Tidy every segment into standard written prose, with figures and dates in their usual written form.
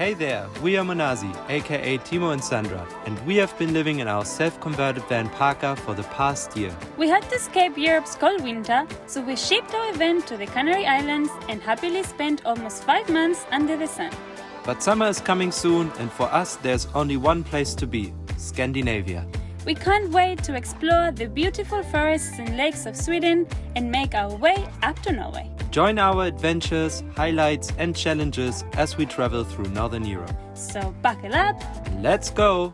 Hey there, we are Monazi, aka Timo and Sandra, and we have been living in our self-converted van Parka for the past year. We had to escape Europe's cold winter, so we shipped our van to the Canary Islands and happily spent almost 5 months under the sun. But summer is coming soon, and for us there's only one place to be, Scandinavia. We can't wait to explore the beautiful forests and lakes of Sweden and make our way up to Norway. Join our adventures, highlights and challenges as we travel through Northern Europe. So buckle up. Let's go!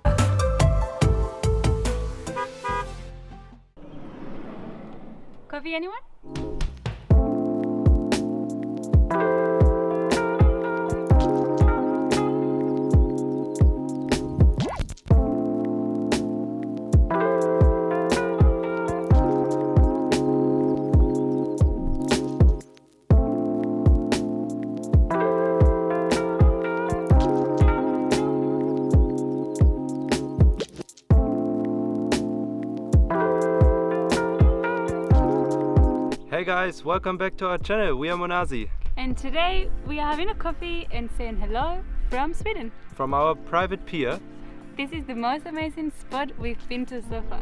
Coffee, anyone? Hey guys, welcome back to our channel. We are Monazi. And today we are having a coffee and saying hello from Sweden. From our private pier. This is the most amazing spot we've been to so far.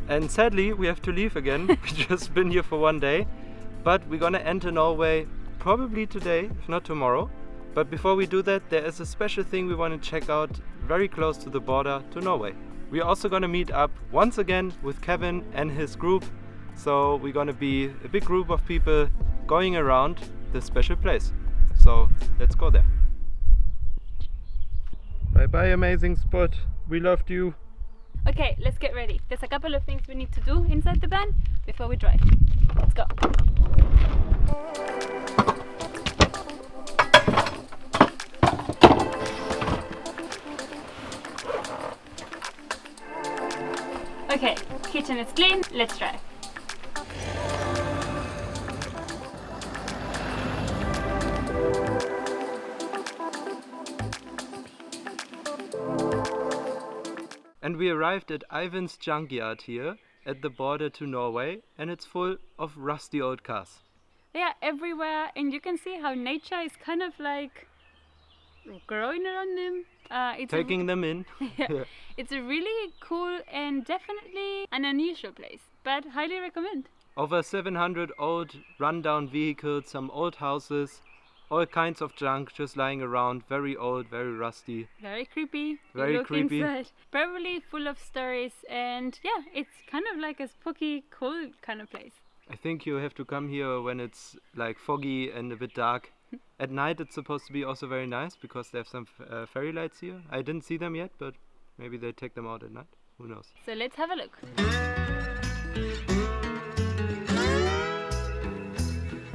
And sadly, we have to leave again. We've just been here for one day. But we're gonna enter Norway probably today, if not tomorrow. But before we do that, there is a special thing we want to check out very close to the border to Norway. We're also gonna meet up once again with Kevin and his group. So we're gonna be a big group of people going around this special place. So let's go there. Bye bye, amazing spot. We loved you. Okay, let's get ready. There's a couple of things we need to do inside the van before we drive. Let's go. Okay, kitchen is clean, let's drive. And we arrived at Ivan's Junkyard here at the border to Norway, and it's full of rusty old cars. They are everywhere, and you can see how nature is kind of like growing around them. Taking them in. Yeah. It's a really cool and definitely an unusual place, but highly recommend. Over 700 old rundown vehicles, some old houses, all kinds of junk just lying around, very old, very rusty. Very creepy. Very Look creepy. Inside. Probably full of stories, and yeah, it's kind of like a spooky, cool kind of place. I think you have to come here when it's like foggy and a bit dark. At night it's supposed to be also very nice because they have some fairy lights here. I didn't see them yet, but maybe they take them out at night. Who knows? So let's have a look.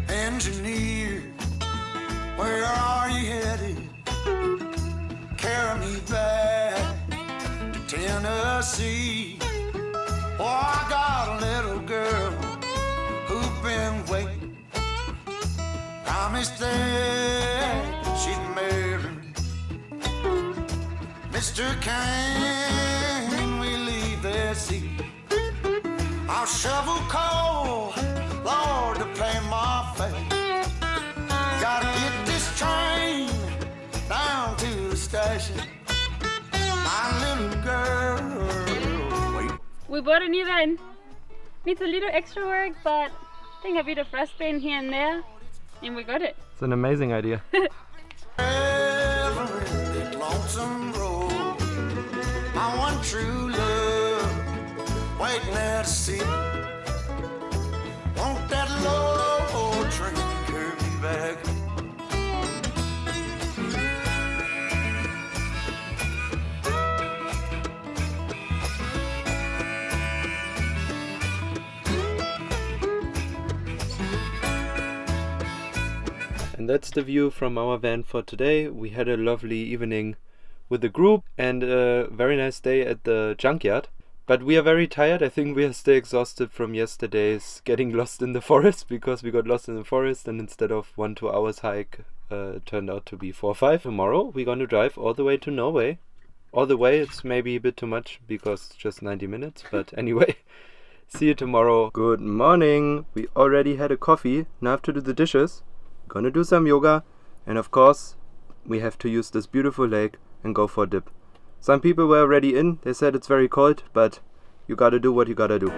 Engineer, where are you headed? Carry me back to Tennessee. Oh, I got a little girl who's been waiting. Promised that she'd marry Mr. Can we leave the sea? I'll shovel coal, Lord, to pay my fare. Gotta get this train down to the station. My little girl, wait. We bought a new van. Needs a little extra work, but I think a bit of rust paint here and there, and we got it. It's an amazing idea. Every lonesome road, my one true love, waiting there to see. Won't that low train carry me back? And that's the view from our van for today. We had a lovely evening with the group and a very nice day at the junkyard. But we are very tired. I think we are still exhausted from yesterday's getting lost in the forest, because we got lost in the forest and instead of 1-2 hours hike it turned out to be 4 or 5. Tomorrow we're going to drive all the way to Norway. All the way, it's maybe a bit too much because it's just 90 minutes, but anyway. See you tomorrow. Good morning. We already had a coffee. Now I have to do the dishes. Gonna do some yoga. And of course, we have to use this beautiful lake and go for a dip. Some people were already in, they said it's very cold, but you gotta do what you gotta do.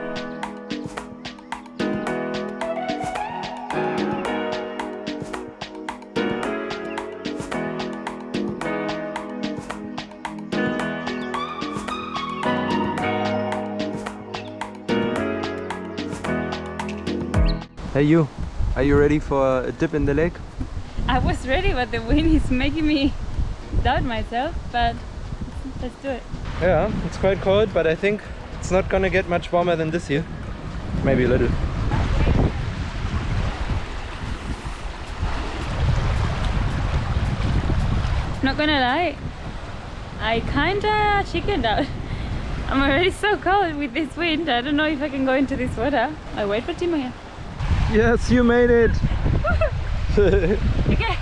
Hey you, are you ready for a dip in the lake? I was ready, but the wind is making me doubt myself, but let's do it. Yeah, it's quite cold, but I think it's not gonna get much warmer than this here. Maybe a little. Not gonna lie, I kinda chickened out. I'm already so cold with this wind. I don't know if I can go into this water. I wait for Timo here. Yes, you made it! Okay.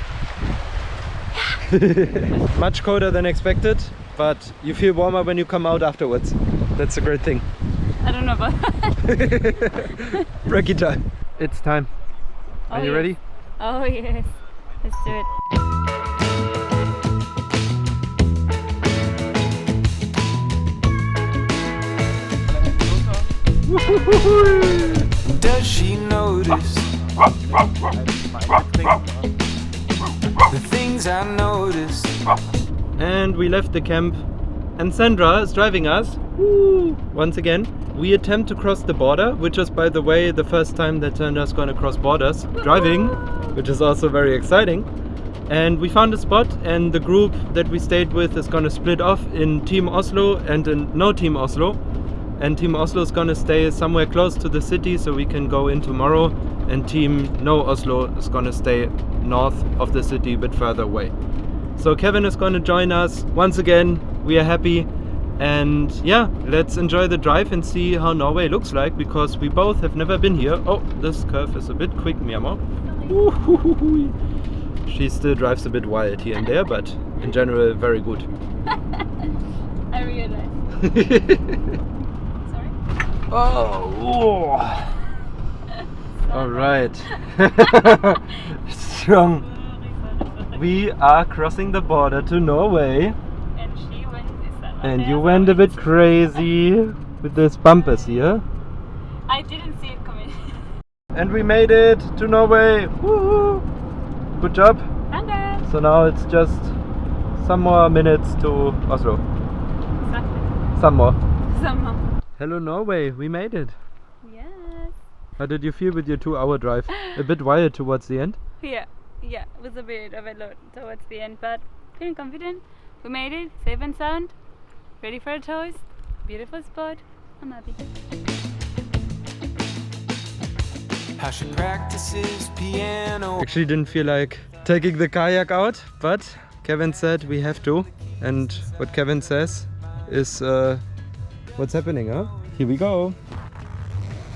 Much colder than expected, but you feel warmer when you come out afterwards. That's a great thing. I don't know about that. Brekkie time. It's time. Are you yes. ready? Oh yes. Let's do it. Does she notice the things I notice? And we left the camp and Sandra is driving us. Woo! Once again, we attempt to cross the border, which is, by the way, the first time that Sandra's gonna cross borders driving, which is also very exciting. And we found a spot, and the group that we stayed with is gonna split off in Team Oslo and in no Team Oslo. And Team Oslo is gonna stay somewhere close to the city so we can go in tomorrow, and Team No Oslo is gonna stay north of the city, a bit further away. So Kevin is gonna join us once again. We are happy, and yeah, let's enjoy the drive and see how Norway looks like, because we both have never been here. Oh, this curve is a bit quick, Miamo. She still drives a bit wild here and there, but in general very good. I realize. Sorry? Oh, all right. Strong. We are crossing the border to Norway. And she went this side. And you went a bit crazy with these bumpers here. I didn't see it coming. And we made it to Norway. Woohoo! Good job. Danke. So now it's just some more minutes to Oslo. Exactly. Some more. Somehow. Hello Norway, we made it. Yes. How did you feel with your 2-hour drive? A bit wild towards the end? Yeah, it was a bit of a load towards the end, but feeling confident. We made it, safe and sound, ready for a toast, beautiful spot. I'm happy. How she practices piano. Actually didn't feel like taking the kayak out, but Kevin said we have to. And what Kevin says is what's happening, huh? Here we go.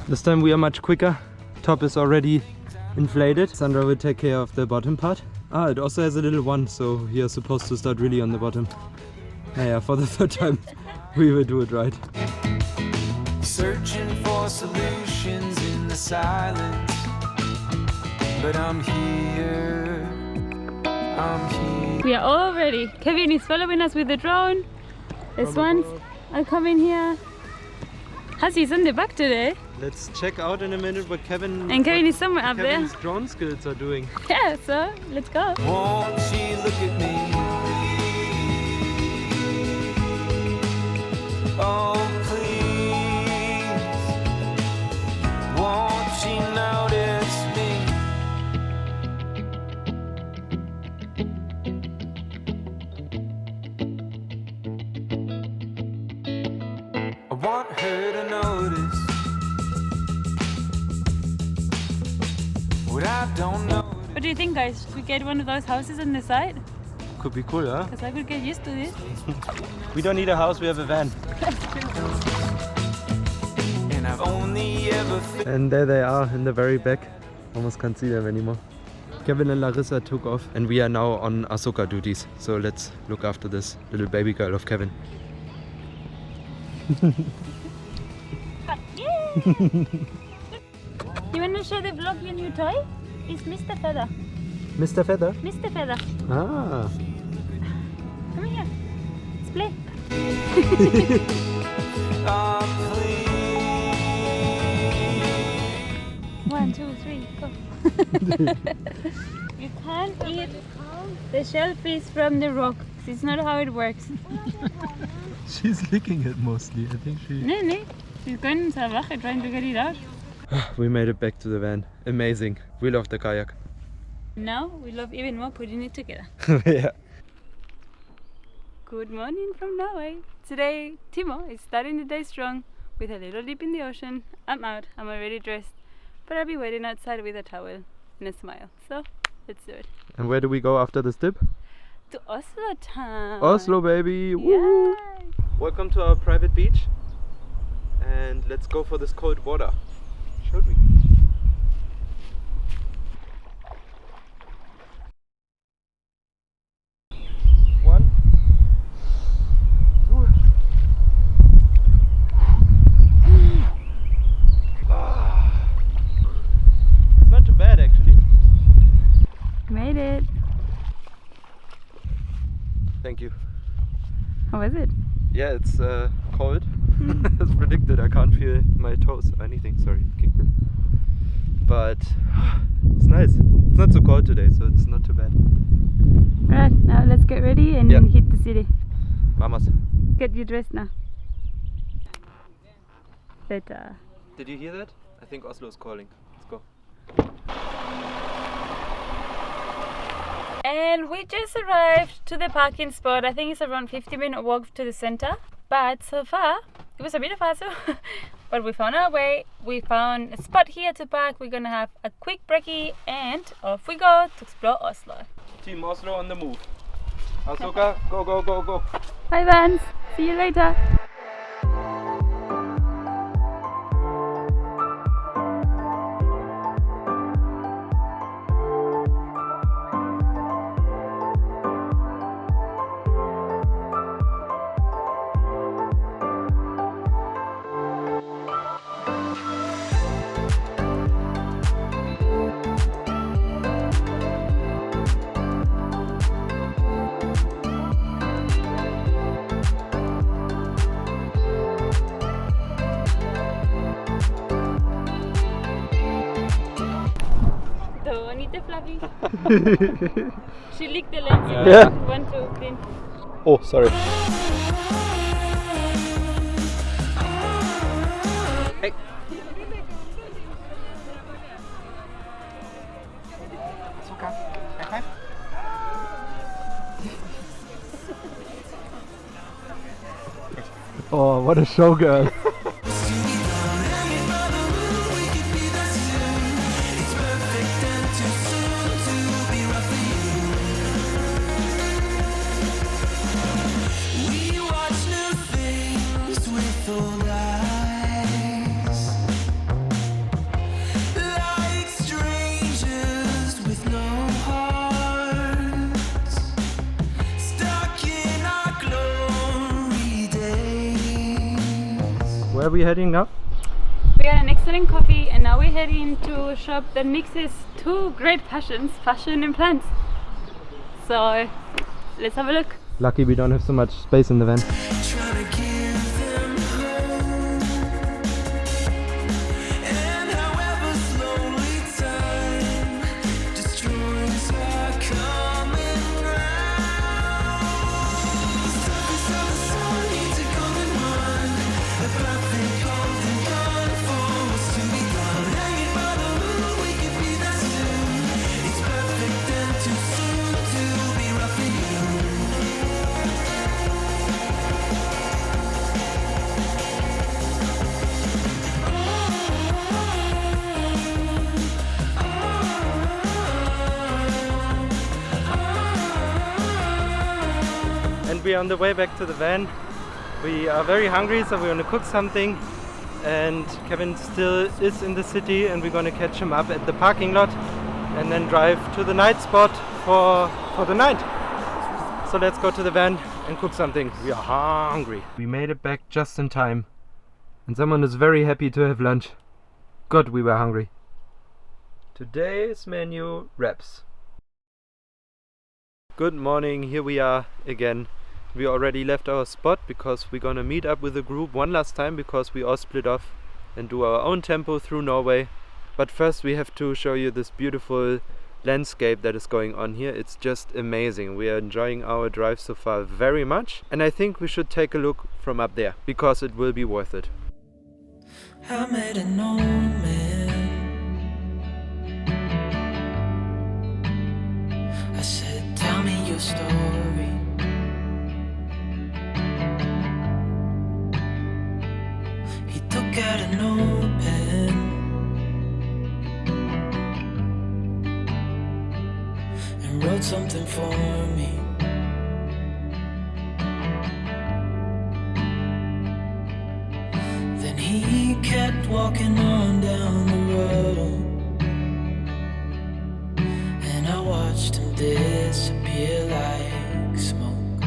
This time we are much quicker. Top is already inflated. Sandra will take care of the bottom part. Ah, it also has a little one, so you're supposed to start really on the bottom. Yeah, for the third time we will do it right. Searching for solutions in the silence. But I'm here. We are all ready. Kevin is following us with the drone. This one's I'll come in here. Hasi is on the back today. Let's check out in a minute what Kevin is somewhere up there. Kevin's drone skills are doing. Yeah, so let's go. Won't she look at me? Oh, please. Won't she notice me? I want her to notice what I don't know. What do you think, guys? Should we get one of those houses on the side? Could be cool, huh? Because I could get used to this. We don't need a house, we have a van. And I've only ever And there they are in the very back. Almost can't see them anymore. Kevin and Larissa took off and we are now on Ahsoka duties. So let's look after this little baby girl of Kevin. You want to show the vlog your new toy? It's Mr. Feather. Mr. Feather? Mr. Feather. Ah, Come here. Let's play. One, two, three, go. You can't eat the shellfish from the rock. It's not how it works. She's licking it mostly. I think she... No. She's going salvaje trying to get it out. We made it back to the van. Amazing. We love the kayak. Now we love even more putting it together. Yeah. Good morning from Norway. Today, Timo is starting the day strong with a little dip in the ocean. I'm out. I'm already dressed. But I'll be waiting outside with a towel and a smile. So, let's do it. And where do we go after this dip? To Oslo town. Oslo, baby! Woo! Yay! Welcome to our private beach. And let's go for this cold water. Shall we? One, two. It's not too bad actually. Made it. Thank you. How was it? Yeah, it's cold. As predicted, I can't feel my toes or anything. Sorry, kicked it. But it's nice. It's not so cold today, so it's not too bad. Alright, now let's get ready and Yeah. hit the city. Vamos. Get you dressed now. Better. Did you hear that? I think Oslo is calling. Let's go. And we just arrived to the parking spot. I think it's around 50-minute walk to the center. But so far, it was a bit of a hassle. But we found our way. We found a spot here to park. We're gonna have a quick brekkie and off we go to explore Oslo. Team Oslo on the move. Asuka, go, go, go, go. Bye Vans, see you later. Fluffy. She licked the lens. Yeah. One, two, clean. Oh, sorry. Hey. Oh, what a show, girl. Where are we heading now? We got an excellent coffee and now we're heading to a shop that mixes two great passions, fashion and plants. So let's have a look. Lucky we don't have so much space in the van. We are on the way back to the van. We are very hungry, so we're gonna cook something. And Kevin still is in the city, and we're gonna catch him up at the parking lot and then drive to the night spot for the night. So let's go to the van and cook something. We are hungry. We made it back just in time, and someone is very happy to have lunch. God, we were hungry. Today's menu: wraps. Good morning, here we are again. We already left our spot because we're gonna meet up with the group one last time because we all split off and do our own tempo through Norway. But first we have to show you this beautiful landscape that is going on here. It's just amazing. We are enjoying our drive so far very much, and I think we should take a look from up there because it will be worth it. I met an old man. I said, tell me your story. He took out a notepad and wrote something for me. Then he kept walking on down the road, and I watched him disappear like smoke.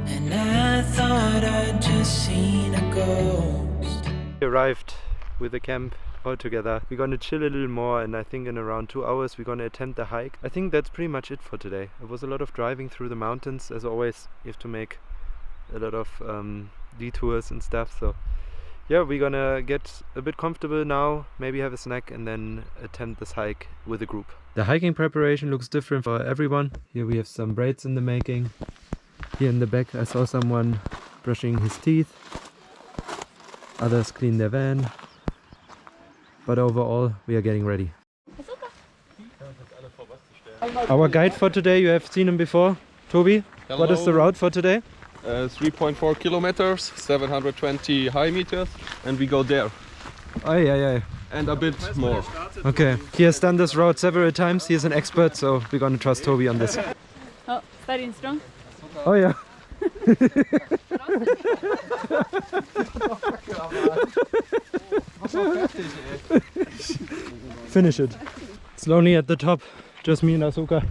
And I thought I'd just seen a ghost. We arrived with the camp all together. We're gonna chill a little more, and I think in around 2 hours we're gonna attempt the hike. I think that's pretty much it for today. It was a lot of driving through the mountains. As always, you have to make a lot of detours and stuff, so yeah, we're gonna get a bit comfortable now, maybe have a snack, and then attempt this hike with the group. The hiking preparation looks different for everyone. Here we have some braids in the making. Here in the back I saw someone brushing his teeth. Others clean their van. But overall we are getting ready. Our guide for today, you have seen him before. Toby, Hello. what is the route for today? 3.4 kilometers, 720 high meters, and we go there. Aye. And a bit more. Okay, he has done this route several times. He is an expert, so we're gonna trust Toby on this. Oh, starting strong. Oh yeah. Finish it. It's lonely at the top, just me and Asuka.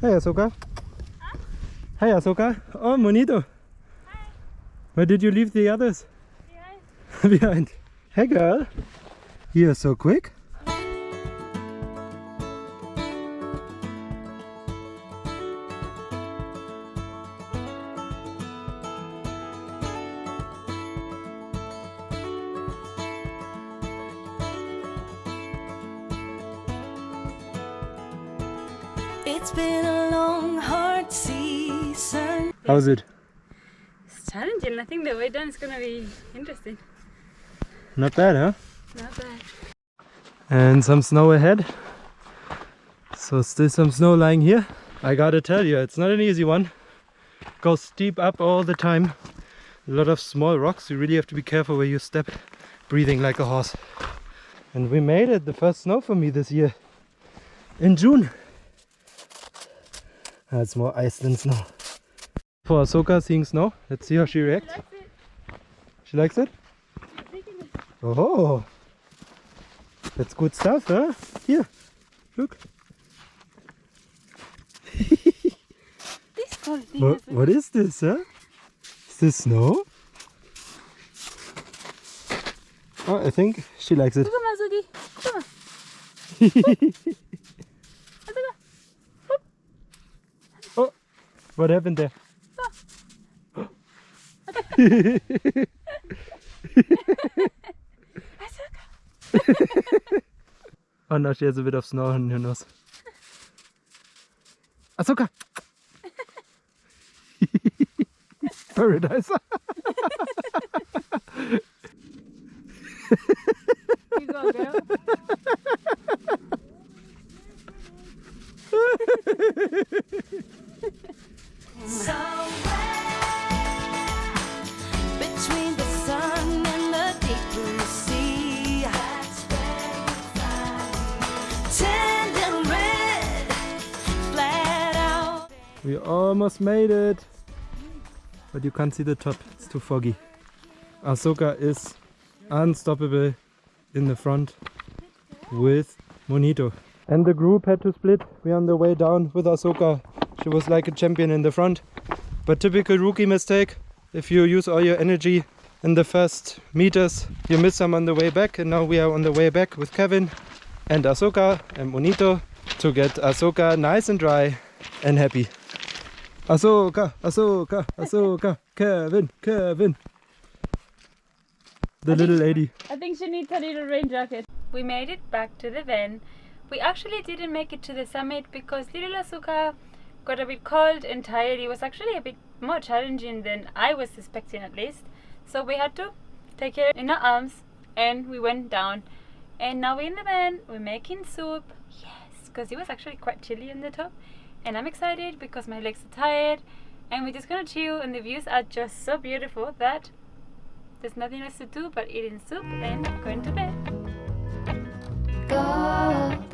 Hey Asuka. Huh? Hey Asuka. Oh, Monito. Hi. Where did you leave the others? Behind. Behind. Hey girl. You're so quick. It's been a long, hard season. How's it? It's challenging. I think the way down is gonna be interesting. Not bad, huh? Not bad. And some snow ahead. So still some snow lying here. I gotta tell you, it's not an easy one. Goes steep up all the time. A lot of small rocks. You really have to be careful where you step. Breathing like a horse. And we made it. The first snow for me this year. In June. It's more ice than snow. For Ahsoka seeing snow, let's see how she reacts. She likes it? Oh, that's good stuff, huh? Here, look. This cold thing. What is this, huh? Is this snow? Oh, I think she likes it. Come on, Suki. Come on. Oh, what happened there? Oh no, she has a bit of snow on her nose. Ahsoka! Paradise! You go, girl. Between the sun and the deep blue sea, tender red, flat out. We almost made it! But you can't see the top, it's too foggy. Ahsoka is unstoppable in the front with Monito. And the group had to split. We're on the way down with Ahsoka. She was like a champion in the front. But typical rookie mistake. If you use all your energy in the first meters, you miss some on the way back. And now we are on the way back with Kevin and Ahsoka and Monito to get Ahsoka nice and dry and happy. Ahsoka, Ahsoka, Ahsoka, Kevin, Kevin. The little lady. I think she needs a little rain jacket. We made it back to the van. We actually didn't make it to the summit because little Asuka got a bit cold and tired. It was actually a bit more challenging than I was suspecting, at least. So we had to take her in our arms and we went down. And now we're in the van, we're making soup. Yes, because it was actually quite chilly on the top. And I'm excited because my legs are tired and we're just gonna chill, and the views are just so beautiful that there's nothing else to do but eating soup and going to bed. Golden